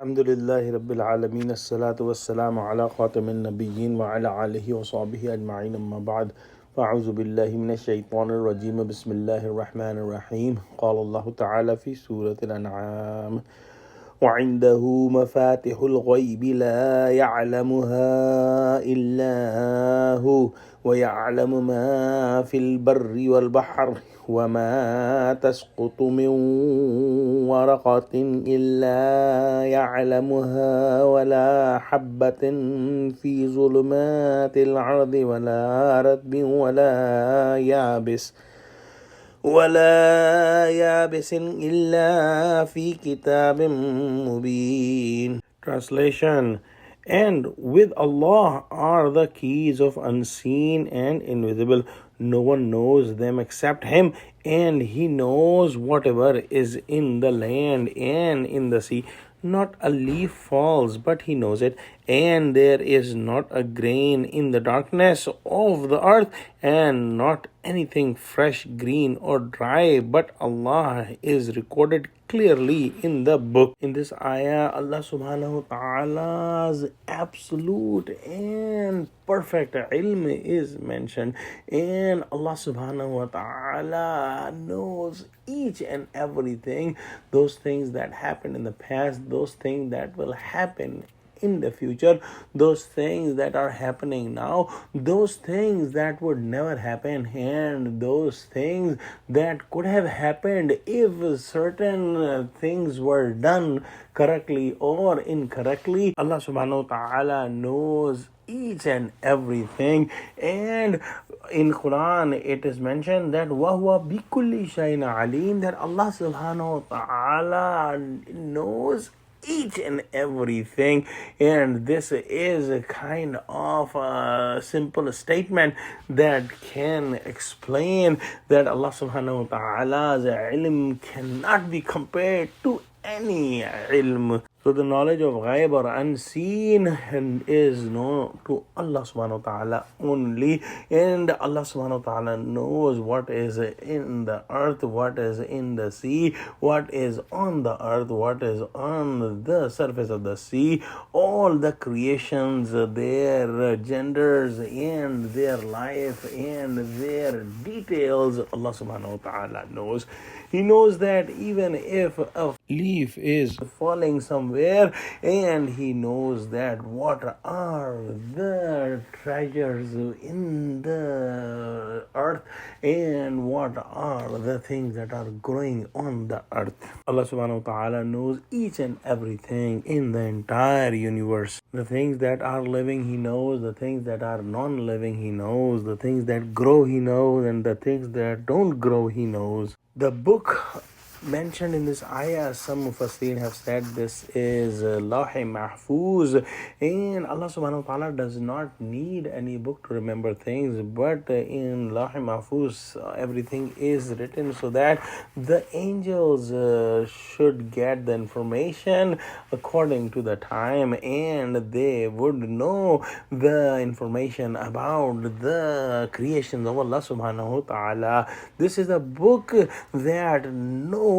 Alhamdulillahi Rabbil Alameen, As-salatu was-salamu ala khatamin nabiyyin wa ala alihi wa sahbihi ajma'in, amma ba'd. Fa'auzu billahi minash shaitanir rajeem. Bismillahir rahmanir rahim. Qala Allahu ta'ala fi Surah Al-Anaam: وعنده مفاتح الغيب لا يعلمها إلا هو ويعلم ما في البر والبحر وما تسقط من ورقة إلا يعلمها ولا حبة في ظلمات الأرض ولا رطب ولا يابس إلا في كتاب مبين. Translation: And with Allah are the keys of unseen and invisible. No one knows them except Him, and He knows whatever is in the land and in the sea. Not a leaf falls, but He knows it, and there is not a grain in the darkness of the earth, and not anything fresh, green, or dry, but Allah is recorded clearly in the book. In this ayah, Allah subhanahu wa ta'ala's absolute and perfect ilm is mentioned, and Allah subhanahu wa ta'ala knows each and everything, those things that happened in the past, those things that will happen in the future, those things that are happening now, those things that would never happen, and those things that could have happened if certain things were done correctly or incorrectly. Allah subhanahu wa ta'ala knows each and everything, and in Quran it is mentioned that وَهُوَ بِكُلِّ شَيْءٍ عَلِيمٌ, that Allah subhanahu wa ta'ala knows each and everything. And this is a kind of a simple statement that can explain that Allah subhanahu wa ta'ala's ilm cannot be compared to any ilm. So the knowledge of ghaib or unseen is known to Allah subhanahu wa ta'ala only, and Allah subhanahu wa ta'ala knows what is in the earth, what is in the sea, what is on the earth, what is on the surface of the sea, all the creations, their genders and their life and their details, Allah subhanahu wa ta'ala knows. He knows that even if a leaf is falling somewhere, and He knows that what are the treasures in the earth and what are the things that are growing on the earth. Allah subhanahu wa ta'ala knows each and everything in the entire universe. The things that are living He knows, the things that are non-living He knows, the things that grow He knows, and the things that don't grow He knows. The book mentioned in this ayah, some mufassirin have said this is Lawh Mahfuz, and Allah subhanahu wa ta'ala does not need any book to remember things, but in Lawh Mahfuz everything is written so that the angels should get the information according to the time, and they would know the information about the creations of Allah subhanahu wa ta'ala. This is a book that no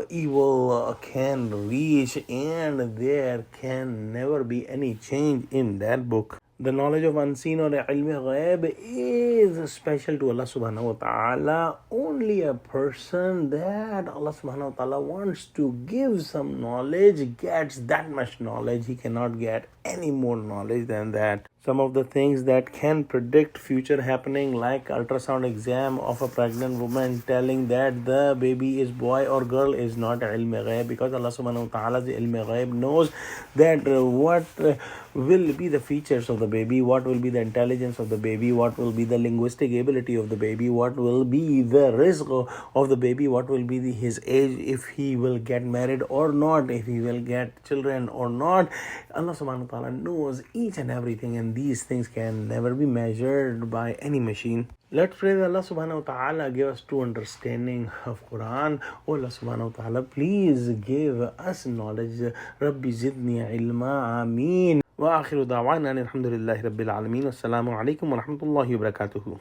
evil can reach, and there can never be any change in that book. The knowledge of unseen or ilm ghaib is special to Allah subhanahu wa ta'ala. Only a person that Allah subhanahu wa ta'ala wants to give some knowledge gets that much knowledge. He cannot get any more knowledge than that. Some of the things that can predict future happening, like ultrasound exam of a pregnant woman telling that the baby is boy or girl, is not ilm ghaib, because Allah subhanahu wa ta'ala's ilm ghaib knows that what will be the features of the baby, what will be the intelligence of the baby, what will be the linguistic ability of the baby, what will be the rizq of the baby, what will be his age, if he will get married or not, if he will get children or not. Allah subhanahu wa ta'ala knows each and everything, and these things can never be measured by any machine. Let's pray that Allah subhanahu wa ta'ala give us true understanding of Quran. Oh Allah subhanahu wa ta'ala, please give us knowledge. Rabbi zidni ilma, ameen. Wa akhiru da'wana alhamdulillahi rabbil alameen. Assalamu alaikum wa rahmatullahi wa barakatuhu.